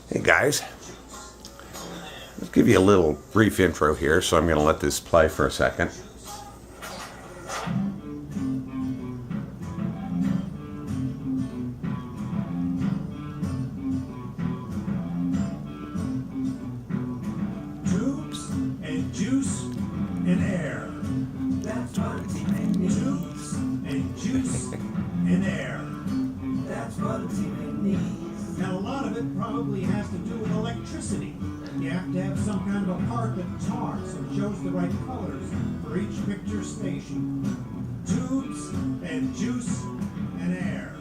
Hey guys, let's give you a little brief intro here, so I'm going to let this play for a second. Tubes and juice and air. That's what it's evening. Tubes and juice and air. That's what it's evening needs. Now a lot of it probably has to do with electricity. You have to have some kind of a part that talks and shows the right colors for each picture station. Tubes and juice and air.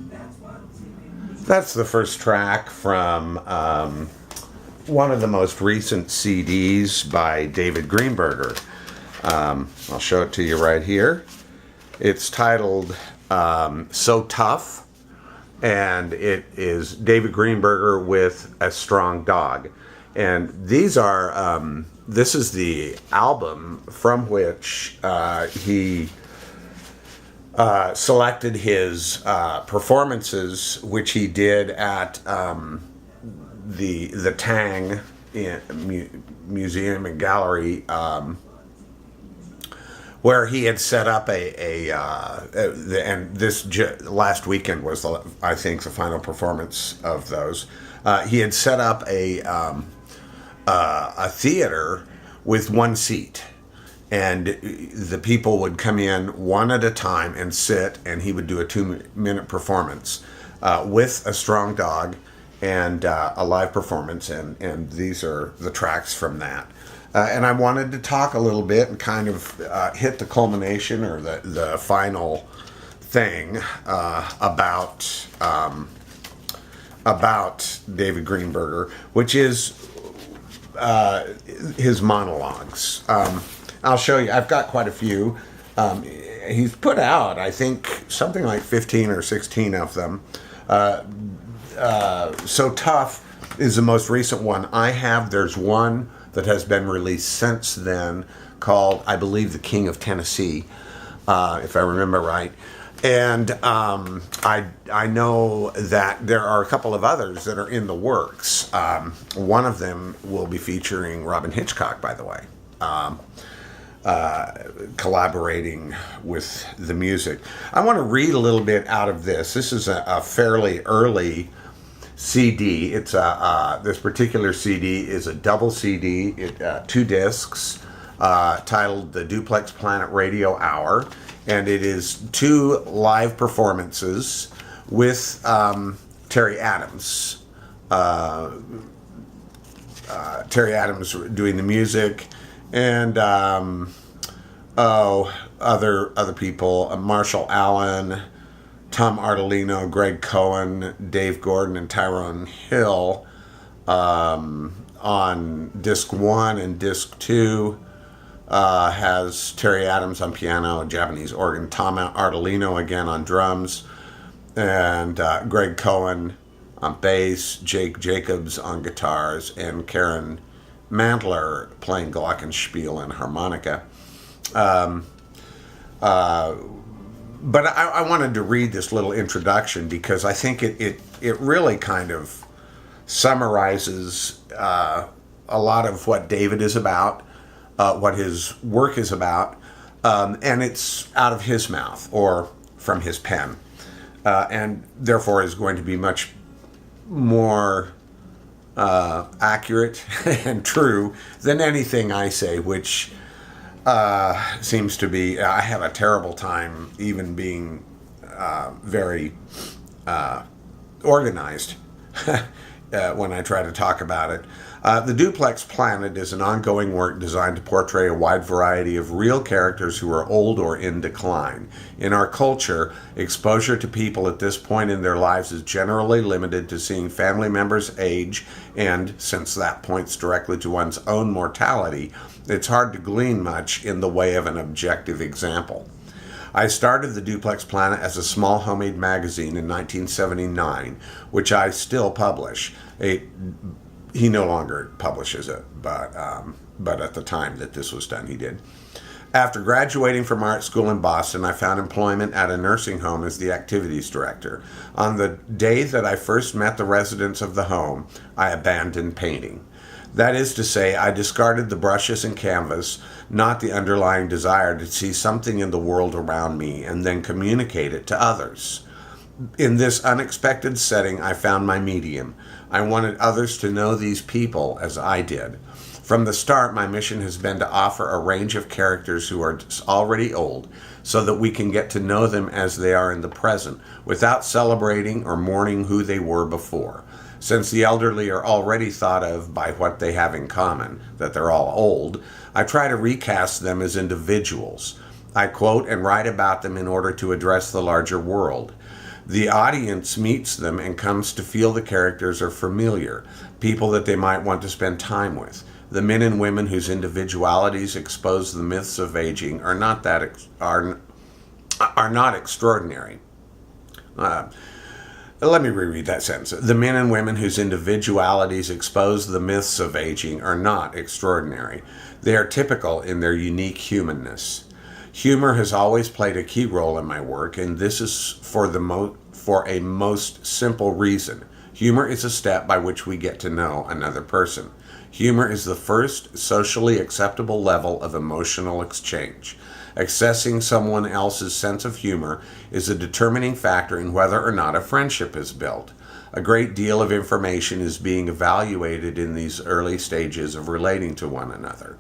That's what it's evening needs. That's the first track from one of the most recent CDs by David Greenberger. I'll show it to you right here. It's titled So Tough, and it is David Greenberger with A Strong Dog. And these are, this is the album from which he selected his performances, which he did at the Tang Museum and Gallery, where he had set up and this last weekend was, I think, the final performance of those. He had set up a theater with one seat, and the people would come in one at a time and sit, and he would do a 2-minute performance with a strong dog and a live performance, and these are the tracks from that. And I wanted to talk a little bit and kind of hit the culmination or the final thing about David Greenberger, which is his monologues. I'll show you. I've got quite a few. He's put out, I think, something like 15 or 16 of them. So Tough is the most recent one I have. There's one that has been released since then called, I believe, The King of Tennessee, if I remember right. And I know that there are a couple of others that are in the works. One of them will be featuring Robin Hitchcock, by the way, collaborating with the music. I want to read a little bit out of this. This is a fairly early CD. It's this particular CD is a double CD, 2 discs, titled The Duplex Planet Radio Hour, and it is 2 live performances with Terry Adams. Terry Adams doing the music, and other people, Marshall Allen, Tom Artolino, Greg Cohen, Dave Gordon, and Tyrone Hill on disc 1, and disc 2 has Terry Adams on piano, Japanese organ, Tom Artolino again on drums, and Greg Cohen on bass, Jake Jacobs on guitars, and Karen Mantler playing glockenspiel and harmonica. But I wanted to read this little introduction because I think it really kind of summarizes a lot of what David is about, what his work is about, and it's out of his mouth or from his pen, and therefore is going to be much more accurate and true than anything I say, which seems to be, I have a terrible time even being very organized when I try to talk about it. The Duplex Planet is an ongoing work designed to portray a wide variety of real characters who are old or in decline. In our culture, exposure to people at this point in their lives is generally limited to seeing family members age, and since that points directly to one's own mortality, it's hard to glean much in the way of an objective example. I started the Duplex Planet as a small homemade magazine in 1979, which I still publish. He no longer publishes it, but at the time that this was done, he did. After graduating from art school in Boston, I found employment at a nursing home as the activities director. On the day that I first met the residents of the home, I abandoned painting. That is to say, I discarded the brushes and canvas, not the underlying desire to see something in the world around me and then communicate it to others. In this unexpected setting, I found my medium. I wanted others to know these people as I did. From the start, my mission has been to offer a range of characters who are already old so that we can get to know them as they are in the present without celebrating or mourning who they were before. Since the elderly are already thought of by what they have in common, that they're all old, I try to recast them as individuals. I quote and write about them in order to address the larger world. The audience meets them and comes to feel the characters are familiar, people that they might want to spend time with. The men and women whose individualities expose the myths of aging are not extraordinary. Let me reread that sentence. The men and women whose individualities expose the myths of aging are not extraordinary. They are typical in their unique humanness. Humor has always played a key role in my work, and this is for a most simple reason. Humor is a step by which we get to know another person. Humor is the first socially acceptable level of emotional exchange. Accessing someone else's sense of humor is a determining factor in whether or not a friendship is built. A great deal of information is being evaluated in these early stages of relating to one another.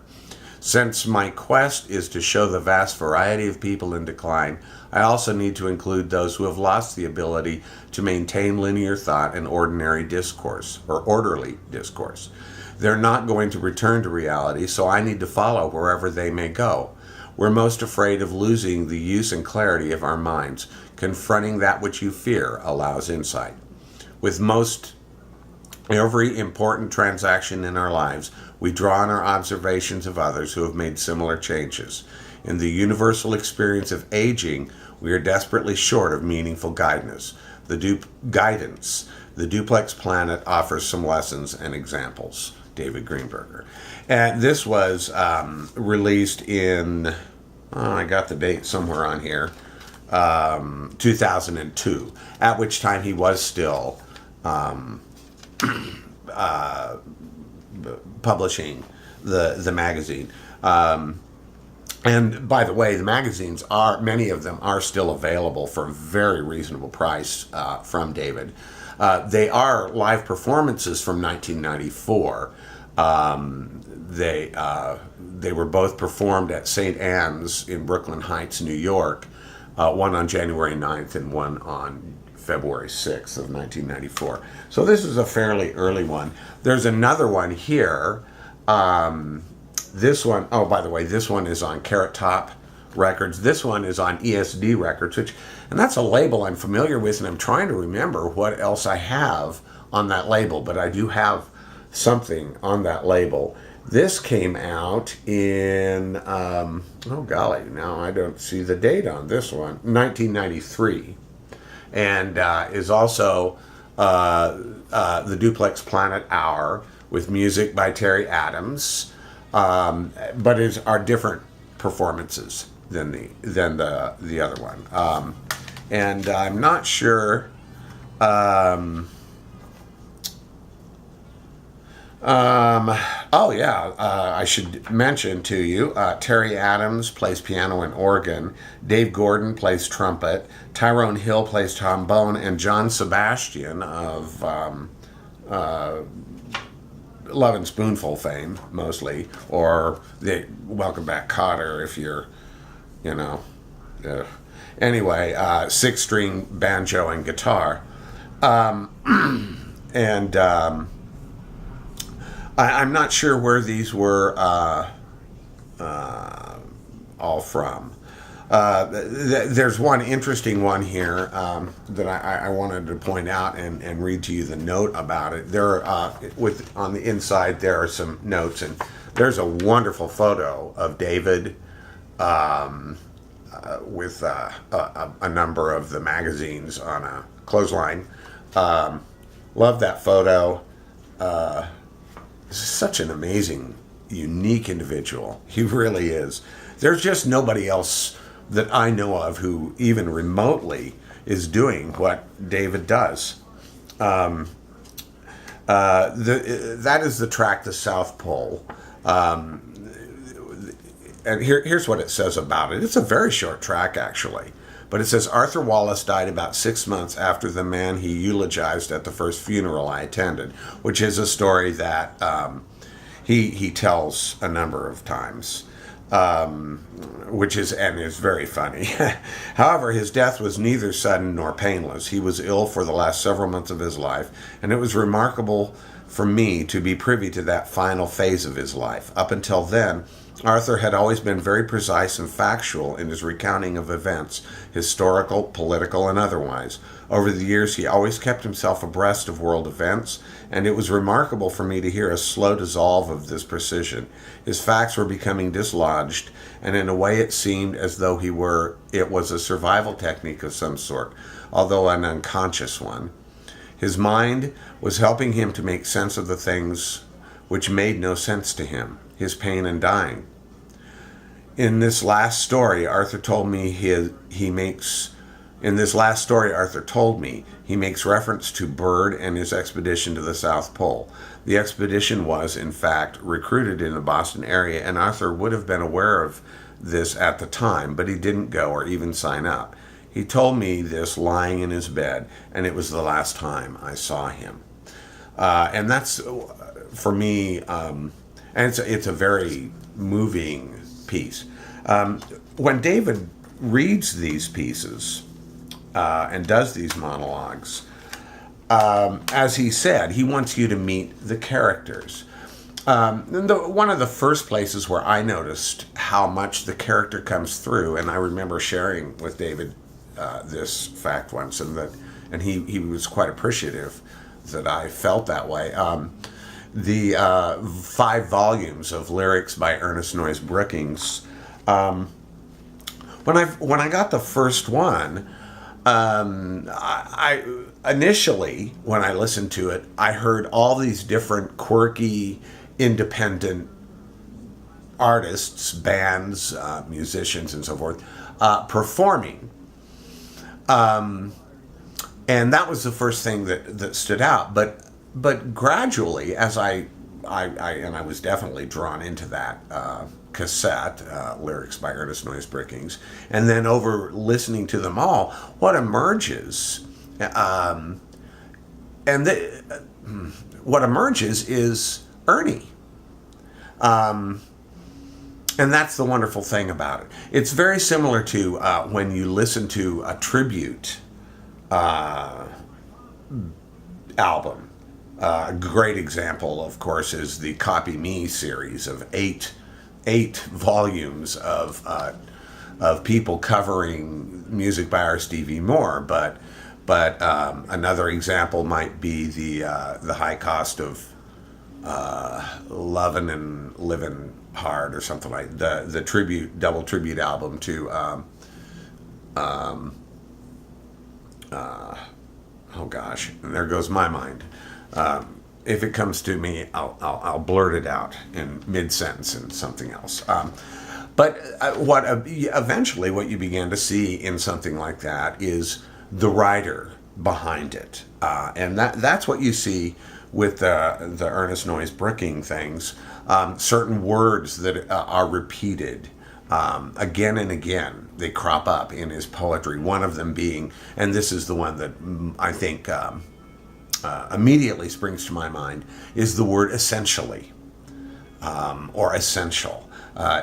Since my quest is to show the vast variety of people in decline, I also need to include those who have lost the ability to maintain linear thought and ordinary discourse, or orderly discourse. They're not going to return to reality, so I need to follow wherever they may go. We're most afraid of losing the use and clarity of our minds. Confronting that which you fear allows insight. With most every important transaction in our lives, we draw on our observations of others who have made similar changes. In the universal experience of aging, we are desperately short of meaningful guidance. The duplex planet offers some lessons and examples. David Greenberger. And this was released in, I got the date somewhere on here, 2002, at which time he was still publishing the magazine. And by the way, the magazines many of them are still available for a very reasonable price from David. They are live performances from 1994. They were both performed at St. Anne's in Brooklyn Heights, New York, one on January 9th and one on February 6th of 1994. So this is a fairly early one. There's another one here. This one, oh, by the way, this one is on Carrot Top Records. This one is on ESD Records, and that's a label I'm familiar with, and I'm trying to remember what else I have on that label, but I do have something on that label. This came out in, oh golly, now I don't see the date on this one, 1993, and is also the Duplex Planet Hour with music by Terry Adams, but are different performances than the other one. And I'm not sure. I should mention to you, Terry Adams plays piano and organ, Dave Gordon plays trumpet, Tyrone Hill plays trombone, and John Sebastian of Love and Spoonful fame, mostly, or the Welcome Back Kotter if you're, anyway, six-string banjo and guitar. I'm not sure where these were all from. There's one interesting one here that I wanted to point out and read to you the note about it. There, on the inside, there are some notes, and there's a wonderful photo of David with a number of the magazines on a clothesline. Love that photo. Such an amazing, unique individual. He really is. There's just nobody else that I know of who even remotely is doing what David does. That is the track, The South Pole. And here's what it says about it. It's a very short track, actually. But it says, Arthur Wallace died about 6 months after the man he eulogized at the first funeral I attended, which is a story that he tells a number of times, which is very funny. However, his death was neither sudden nor painless. He was ill for the last several months of his life, and it was remarkable for me to be privy to that final phase of his life. Up until then, Arthur had always been very precise and factual in his recounting of events, historical, political, and otherwise. Over the years, he always kept himself abreast of world events, and it was remarkable for me to hear a slow dissolve of this precision. His facts were becoming dislodged, and in a way it seemed as though it was a survival technique of some sort, although an unconscious one. His mind was helping him to make sense of the things which made no sense to him, his pain and dying. In this last story, Arthur told me he makes reference to Byrd and his expedition to the South Pole. The expedition was, in fact, recruited in the Boston area, and Arthur would have been aware of this at the time, but he didn't go or even sign up. He told me this lying in his bed, and it was the last time I saw him. And that's, for me, and it's a very moving piece. When David reads these pieces and does these monologues, as he said, he wants you to meet the characters. One of the first places where I noticed how much the character comes through, and I remember sharing with David this fact once, and he was quite appreciative that I felt that way. The 5 volumes of lyrics by Ernest Noyes Brookings. When I got the first one, I initially, when I listened to it, I heard all these different quirky, independent artists, bands, musicians, and so forth, performing. And that was the first thing that stood out. But gradually, as I was definitely drawn into that cassette, lyrics by Ernest Noyes Brookings, and then over listening to them all, what emerges, what emerges is Ernie. And that's the wonderful thing about it. It's very similar to when you listen to a tribute album. A great example, of course, is the Copy Me series of eight volumes of people covering music by R. Stevie Moore. But another example might be the High Cost of Lovin' and Livin' Hard, or something like the double tribute album to oh gosh, and there goes my mind. If it comes to me, I'll blurt it out in mid-sentence and something else. But eventually what you began to see in something like that is the writer behind it, and that's what you see with the Ernest Noyes Brookings things. Certain words that are repeated again and again, they crop up in his poetry. One of them being, and this is the one that I think immediately springs to my mind, is the word essentially, or essential.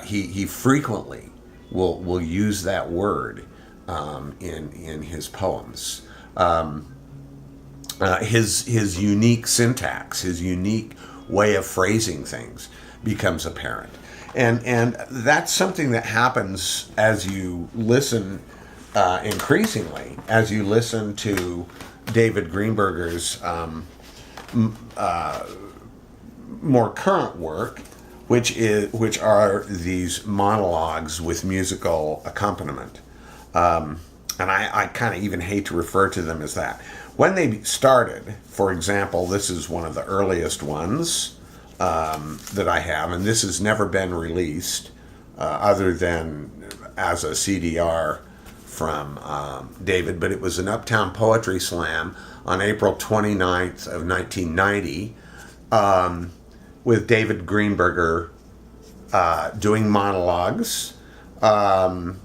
He frequently will use that word in his poems. His unique syntax, his unique way of phrasing things becomes apparent. And that's something that happens as you listen, increasingly, as you listen to David Greenberger's more current work, which are these monologues with musical accompaniment. And I kind of even hate to refer to them as that. When they started, for example, this is one of the earliest ones that I have, and this has never been released other than as a CDR from David, but it was an Uptown Poetry Slam on April 29th of 1990 with David Greenberger doing monologues and,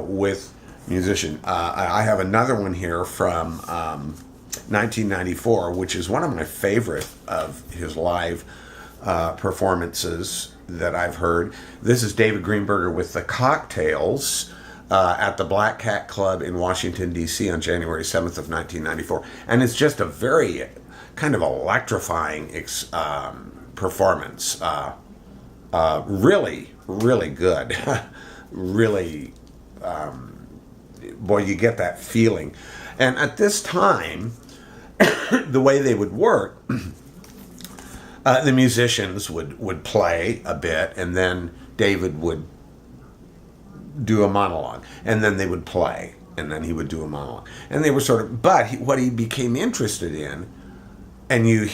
with musician. I have another one here from 1994, which is one of my favorite of his live performances that I've heard. This is David Greenberger with the Cocktails at the Black Cat Club in Washington, D.C. on January 7th of 1994. And it's just a very kind of electrifying performance. Really, really good. Really, boy, you get that feeling. And at this time, the way they would work, the musicians would play a bit, and then David would do a monologue, and then they would play, and then he would do a monologue. And they were sort of, but what he became interested in, and you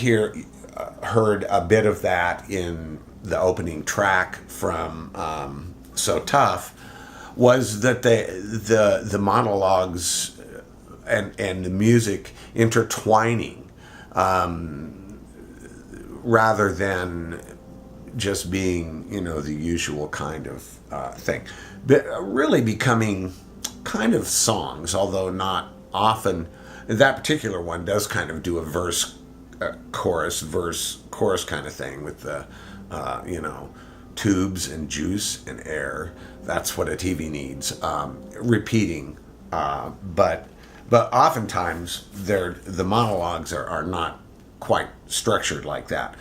heard a bit of that in the opening track from So Tough, was that the monologues and the music intertwining, rather than just being, the usual kind of thing. But really becoming kind of songs, although not often. That particular one does kind of do a verse, chorus kind of thing with the, tubes and juice and air. That's what a TV needs. Repeating, but oftentimes the monologues are not quite structured like that.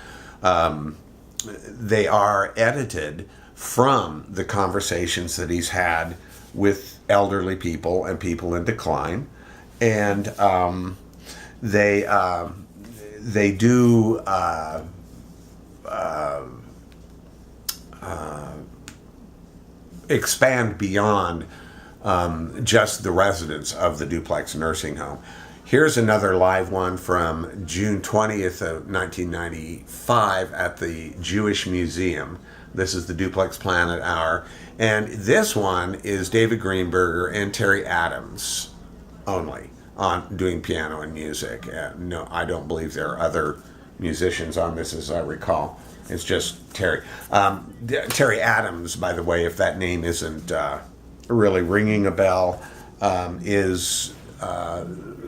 They are edited from the conversations that he's had with elderly people and people in decline, and they do expand beyond just the residents of the duplex nursing home. Here's another live one from June 20th of 1995 at the Jewish Museum. This is the Duplex Planet Hour. And this one is David Greenberger and Terry Adams only on doing piano and music. No, I don't believe there are other musicians on this as I recall. It's just Terry. Terry Adams, by the way, if that name isn't really ringing a bell, is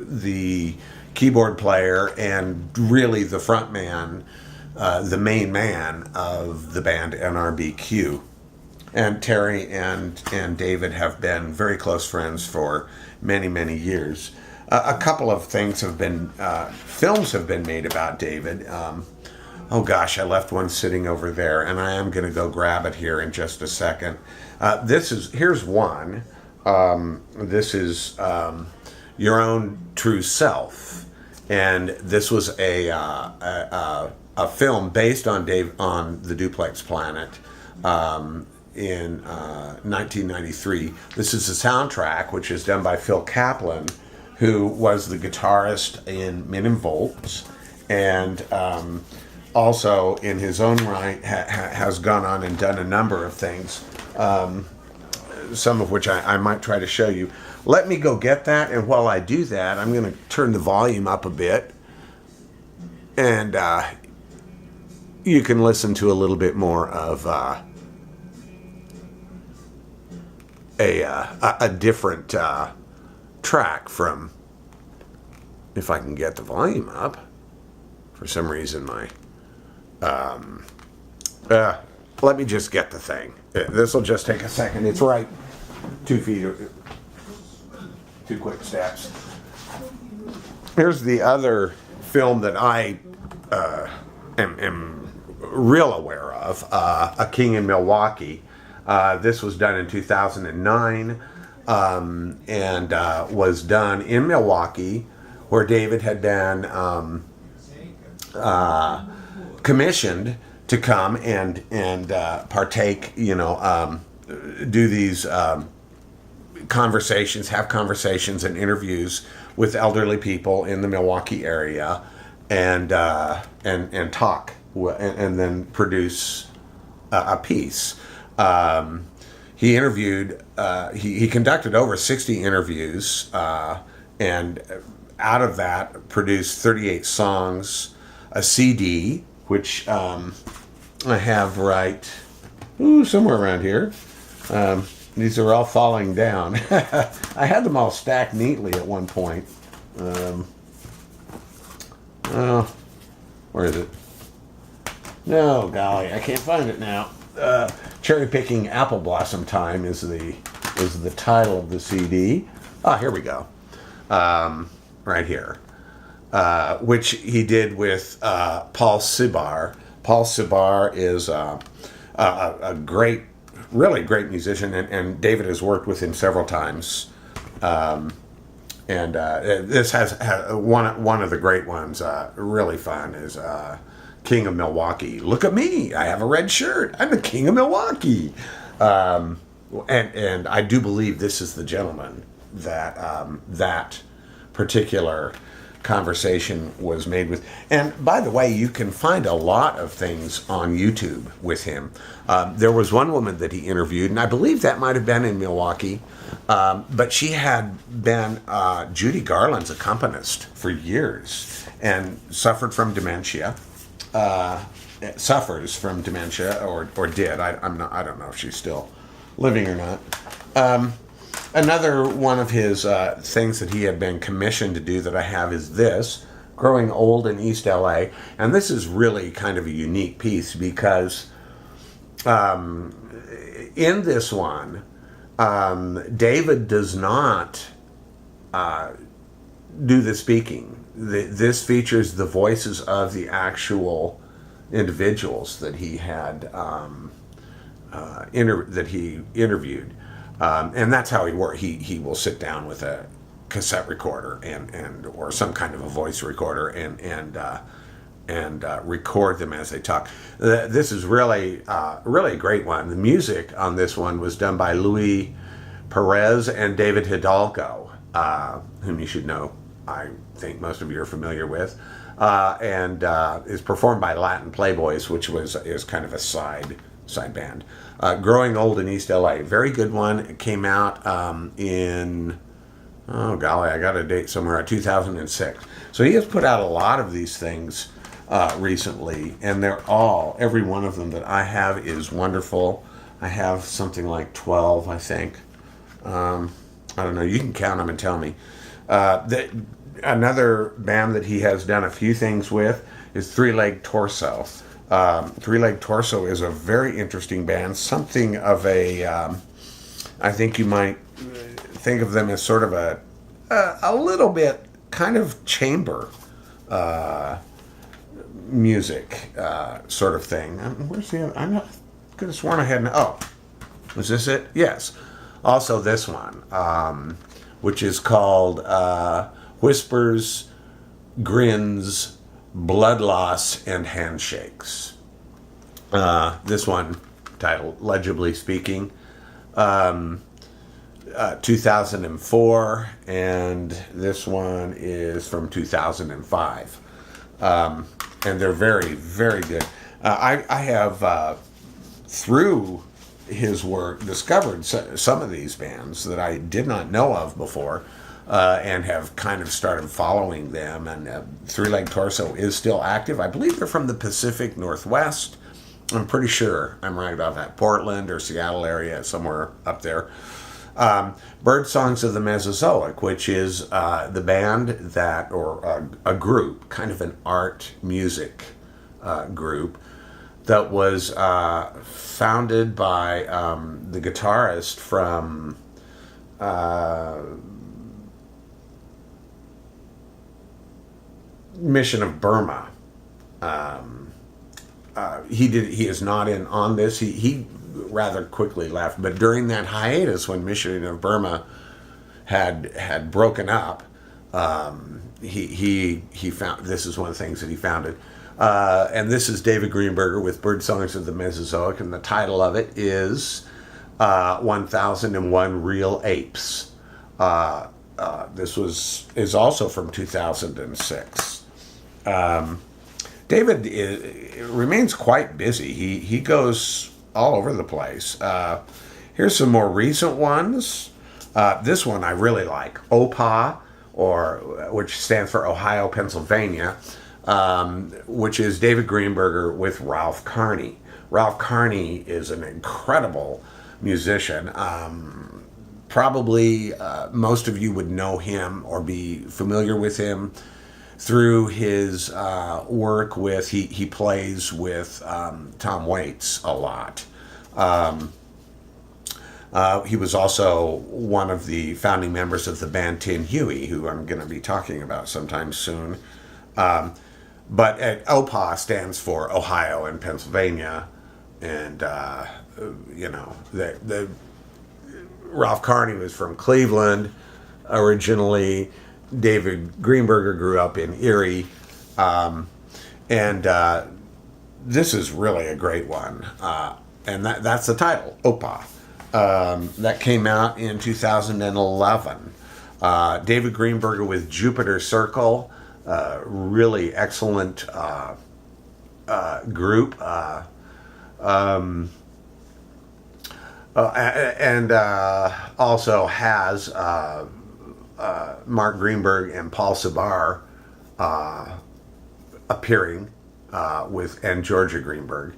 the keyboard player and really the front man, the main man of the band NRBQ. And Terry and David have been very close friends for many, many years. A couple of things have been, films have been made about David. Oh gosh, I left one sitting over there, and I am going to go grab it here in just a second. Here's one. This is Your Own True Self, and this was a film based on the Duplex Planet in 1993. This is the soundtrack, which is done by Phil Kaplan, who was the guitarist in Men in Volts, and also in his own right has gone on and done a number of things, some of which I might try to show you. Let me go get that, and while I do that, I'm going to turn the volume up a bit, and you can listen to a little bit more of a different track from, if I can get the volume up. For some reason, let me just get the thing. This will just take a second. It's right 2 feet, 2 quick steps. Here's the other film that I am real aware of, A King in Milwaukee. This was done in 2009 and was done in Milwaukee, where David had been commissioned to come and partake, do these conversations, have conversations and interviews with elderly people in the Milwaukee area, and talk, and then produce a piece. He interviewed, he conducted over 60 interviews, and out of that produced 38 songs, a CD, which I have somewhere around here. These are all falling down. I had them all stacked neatly at one point. Where is it? No, golly, I can't find it now. Cherry Picking Apple Blossom Time is the title of the CD. Ah, here we go. Right here. Which he did with Paul Sibar. Paul Sibar is a great, really great musician, and David has worked with him several times. This has one of the great ones, really fun, is King of Milwaukee. Look at me, I have a red shirt. I'm the King of Milwaukee. And I do believe this is the gentleman that that particular conversation was made with. And by the way, you can find a lot of things on YouTube with him. There was one woman that he interviewed, and I believe that might have been in Milwaukee, but she had been Judy Garland's accompanist for years and suffered from dementia. Suffers from dementia, or did. I don't know if she's still living or not. Another one of his things that he had been commissioned to do that I have is this, Growing Old in East LA. And this is really kind of a unique piece because in this one, David does not do the speaking. This features the voices of the actual individuals that he had that he interviewed. And that's how he works. He will sit down with a cassette recorder and or some kind of a voice recorder and record them as they talk. This is really a great one. The music on this one was done by Luis Perez and David Hidalgo, whom you should know. I think most of you are familiar with, and is performed by Latin Playboys, which is kind of a side band. Growing Old in East LA, very good one. It came out in, oh golly, I got a date somewhere, 2006. So he has put out a lot of these things recently, and every one of them that I have is wonderful. I have something like 12, I think. I don't know, you can count them and tell me. Another band that he has done a few things with is Three Leg Torso. Three Leg Torso is a very interesting band, something of a, I think you might think of them as sort of a little bit kind of chamber music sort of thing. Where's the other? I could have sworn I had, was this it? Yes. Also this one, which is called Whispers, Grins, Blood Loss, and Handshakes. This one, titled Legibly Speaking, 2004, and this one is from 2005. And they're very, very good. I have, through his work, discovered some of these bands that I did not know of before, and have kind of started following them. And Three Leg Torso is still active. I believe they're from the Pacific Northwest. I'm pretty sure I'm right about that. Portland or Seattle area, somewhere up there. Bird Songs of the Mesozoic, which is the band that, or a group, kind of an art music group, that was founded by the guitarist from Mission of Burma. He is not in on this. He rather quickly left, but during that hiatus when Mission of Burma had broken up, he found, this is one of the things that he founded. And this is David Greenberger with Bird Songs of the Mesozoic, and the title of it is 1001 Real Apes. This is also from 2006. David remains quite busy. He goes all over the place. Here's some more recent ones. This one I really like, OPA, which stands for Ohio, Pennsylvania, which is David Greenberger with Ralph Carney. Ralph Carney is an incredible musician. Probably most of you would know him or be familiar with him through his work with, he plays with Tom Waits a lot. He was also one of the founding members of the band Tin Huey, who I'm going to be talking about sometime soon. But OPA stands for Ohio and Pennsylvania, and the Ralph Carney was from Cleveland originally. David Greenberger grew up in Erie, and this is really a great one, and that's the title, OPA. That came out in 2011. David Greenberger with Jupiter Circle, really excellent group, and also has Mark Greenberg and Paul Sabar appearing and Georgia Greenberg.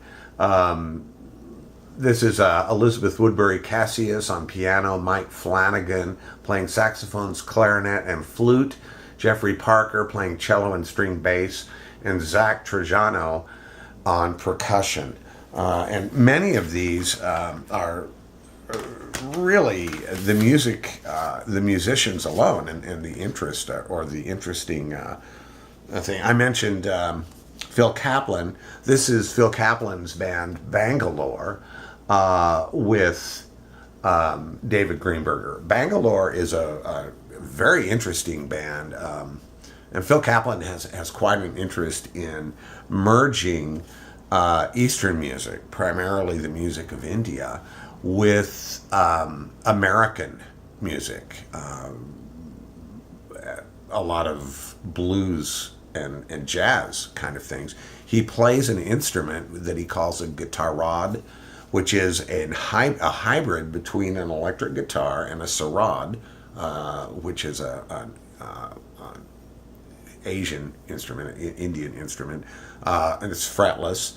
This is Elizabeth Woodbury Cassius on piano, Mike Flanagan playing saxophones, clarinet, and flute, Jeffrey Parker playing cello and string bass, and Zach Trajano on percussion. And many of these are really the music, the musicians alone, and the interest or the interesting thing. I mentioned Phil Kaplan. This is Phil Kaplan's band Bangalore with David Greenberger. Bangalore is a very interesting band, and Phil Kaplan has quite an interest in merging Eastern music, primarily the music of India, with American music. A lot of blues and jazz kind of things. He plays an instrument that he calls a guitarist, which is a hybrid between an electric guitar and a sarod, which is an Asian instrument, Indian instrument, and it's fretless,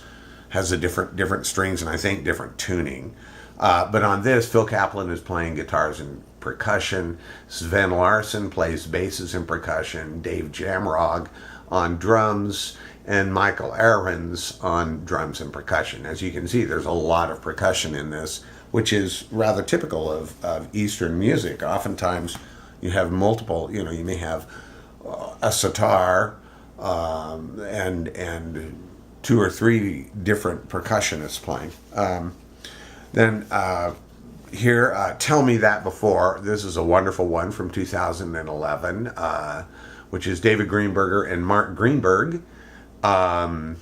has a different strings and I think different tuning. But on this, Phil Kaplan is playing guitars and percussion. Sven Larsson plays basses and percussion. Dave Jamrog on drums, and Michael Ahrens on drums and percussion. As you can see, there's a lot of percussion in this, which is rather typical of Eastern music. Oftentimes, you have multiple. You may have a sitar and 2 or 3 different percussionists playing. Then here, Tell Me That Before. This is a wonderful one from 2011, which is David Greenberger and Mark Greenberg, and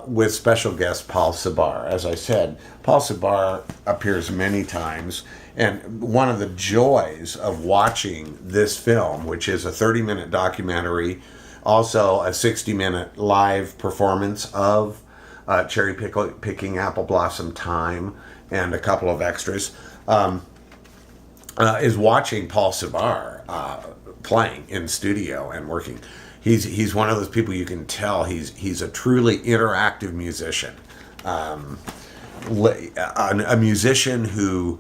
with special guest Paul Sabar. As I said, Paul Sabar appears many times, and one of the joys of watching this film, which is a 30-minute documentary, also a 60-minute live performance of Cherry Picking Apple Blossom Time and a couple of extras, is watching Paul Sabar playing in studio and working. He's one of those people you can tell he's a truly interactive musician, a musician who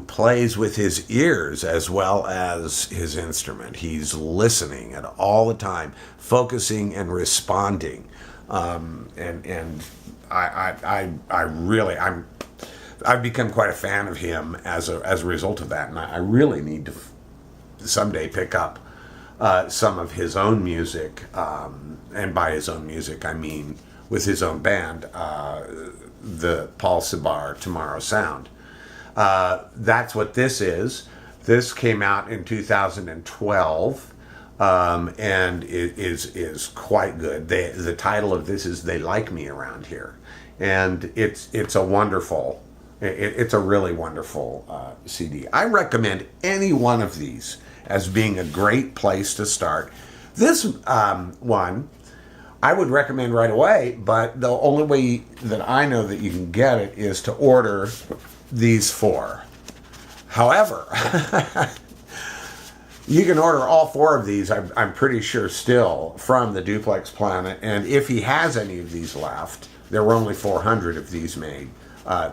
plays with his ears as well as his instrument. He's listening at all the time, focusing and responding. And I've become quite a fan of him as a result of that, and I really need to someday pick up some of his own music, and by his own music I mean with his own band, the Paul Sabar Tomorrow Sound. That's what this is. This came out in 2012. And it is quite good. The title of this is "They Like Me Around Here," and it's a wonderful, it's a really wonderful CD. I recommend any one of these as being a great place to start. This one I would recommend right away, but the only way that I know that you can get it is to order these 4. However, you can order all 4 of these, I'm pretty sure still, from the Duplex Planet. And if he has any of these left, there were only 400 of these made,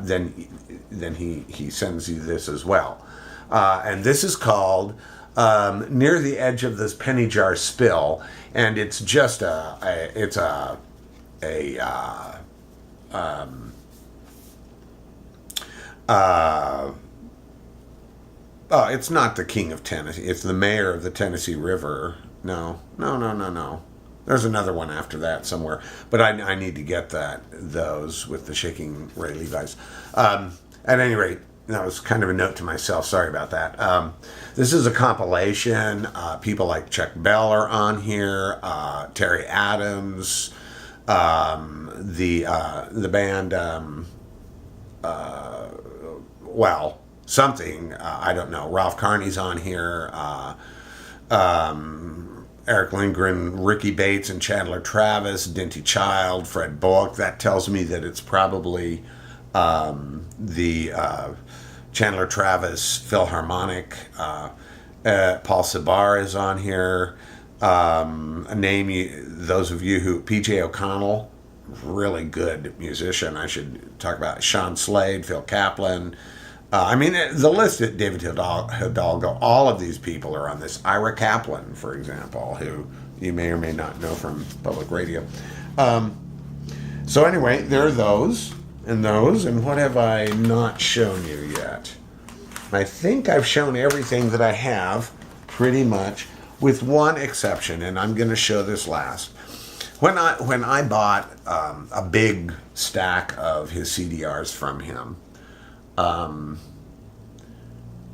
then he sends you this as well. And this is called Near the Edge of this Penny Jar Spill, and it's just it's not the King of Tennessee. It's the Mayor of the Tennessee River. No. There's another one after that somewhere, but I need to get those with the Shaking Ray Levi's. At any rate, that was kind of a note to myself. Sorry about that. This is a compilation. People like Chuck Bell are on here. Terry Adams, the band. Something I don't know. Ralph Carney's on here. Eric Lindgren, Ricky Bates, and Chandler Travis, Dinty Child, Fred Bullock. That tells me that it's probably the Chandler Travis Philharmonic. Paul Sabar is on here. Those of you who, PJ O'Connell, really good musician. I should talk about Sean Slade, Phil Kaplan. The list at David Hidalgo, all of these people are on this. Ira Kaplan, for example, who you may or may not know from public radio. So anyway, there are those, and what have I not shown you yet? I think I've shown everything that I have, pretty much, with one exception, and I'm going to show this last. When I bought a big stack of his CDRs from him,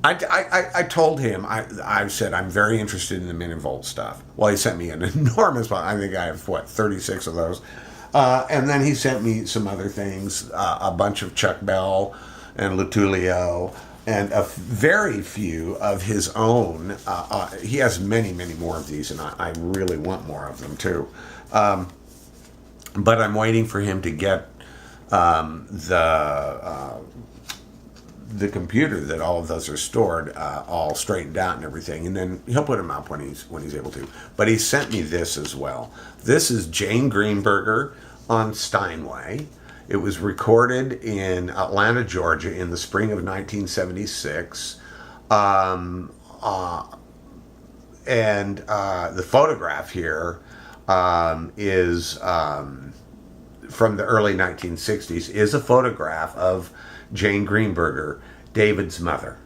I told him, I said, I'm very interested in the Min and Volt stuff. Well, he sent me an enormous one. I think I have, 36 of those. And then he sent me some other things, a bunch of Chuck Bell and Lutulio, and a very few of his own. He has many, many more of these, and I really want more of them, too. But I'm waiting for him to get the computer that all of those are stored all straightened out and everything, and then he'll put them up when he's able to. But he sent me this as well. This is Jane Greenberger on Steinway. It was recorded in Atlanta, Georgia in the spring of 1976. And the photograph here is from the early 1960s, is a photograph of Jane Greenberger, David's mother.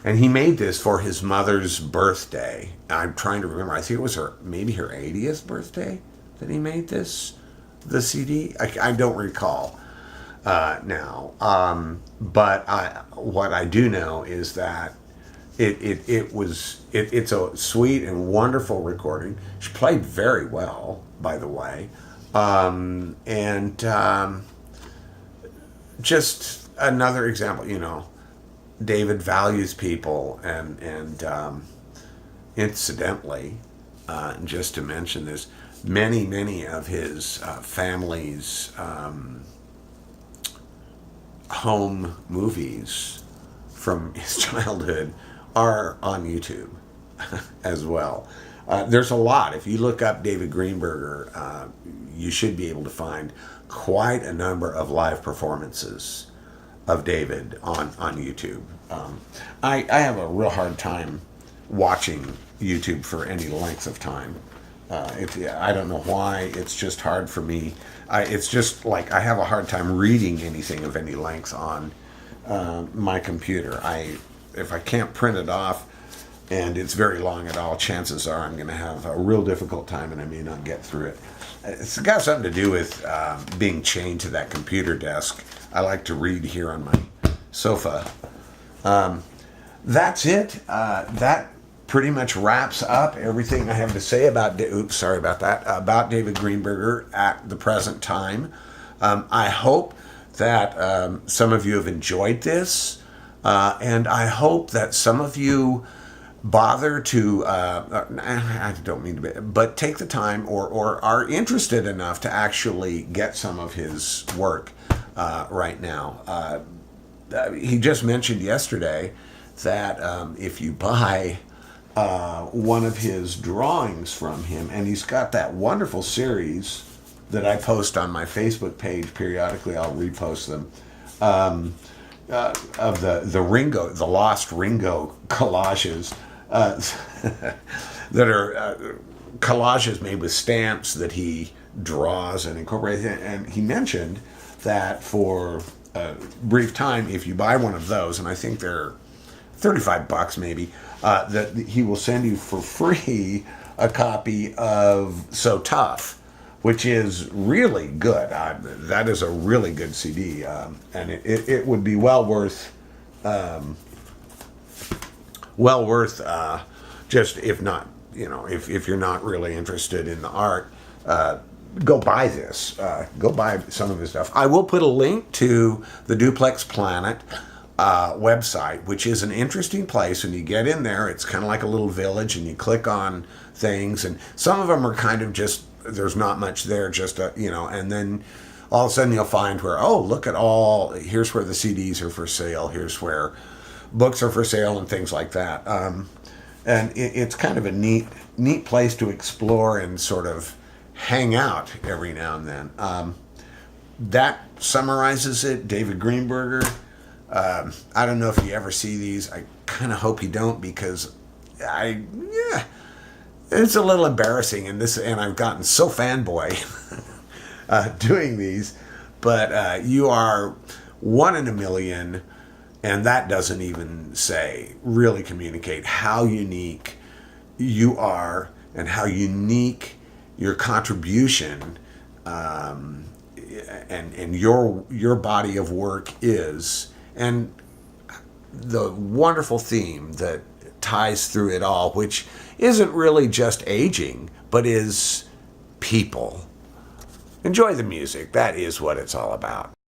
And he made this for his mother's birthday. I'm trying to remember. I think it was maybe her 80th birthday that he made the CD. I don't recall now. But what I do know is that it's a sweet and wonderful recording. She played very well, by the way. Just another example, David values people, and incidentally, just to mention this, many of his family's home movies from his childhood are on YouTube as well. There's a lot. If you look up David Greenberger, you should be able to find quite a number of live performances of David on YouTube. I have a real hard time watching YouTube for any length of time. I don't know why. It's just hard for me. It's just like I have a hard time reading anything of any length on my computer. If I can't print it off and it's very long at all, chances are I'm going to have a real difficult time and I may not get through it. It's got something to do with being chained to that computer desk. I like to read here on my sofa. That's it. That pretty much wraps up everything I have to say about about David Greenberger at the present time. I hope that some of you have enjoyed this, and I hope that some of you bother to, I don't mean to be, but take the time or are interested enough to actually get some of his work right now. He just mentioned yesterday that if you buy one of his drawings from him, and he's got that wonderful series that I post on my Facebook page periodically, I'll repost them, of the Ringo, the lost Ringo collages, that are collages made with stamps that he draws and incorporates. And he mentioned that for a brief time, if you buy one of those, and I think they're $35 maybe, that he will send you for free a copy of So Tough, which is really good. That is a really good CD, and it would be well worth just, if not, if you're not really interested in the art, go buy this. Go buy some of his stuff. I will put a link to the Duplex Planet website, which is an interesting place. When you get in there, it's kind of like a little village, and you click on things, and some of them are kind of just, there's not much there, just and then all of a sudden you'll find where, oh, look at all, here's where the CDs are for sale, here's where books are for sale, and things like that. And it's kind of a neat place to explore and sort of hang out every now and then. That summarizes it. David Greenberger. I don't know if you ever see these. I kind of hope you don't, because it's a little embarrassing, and I've gotten so fanboy doing these. But you are one in a million. And that doesn't even really communicate how unique you are and how unique your contribution and your body of work is. And the wonderful theme that ties through it all, which isn't really just aging, but is people. Enjoy the music. That is what it's all about.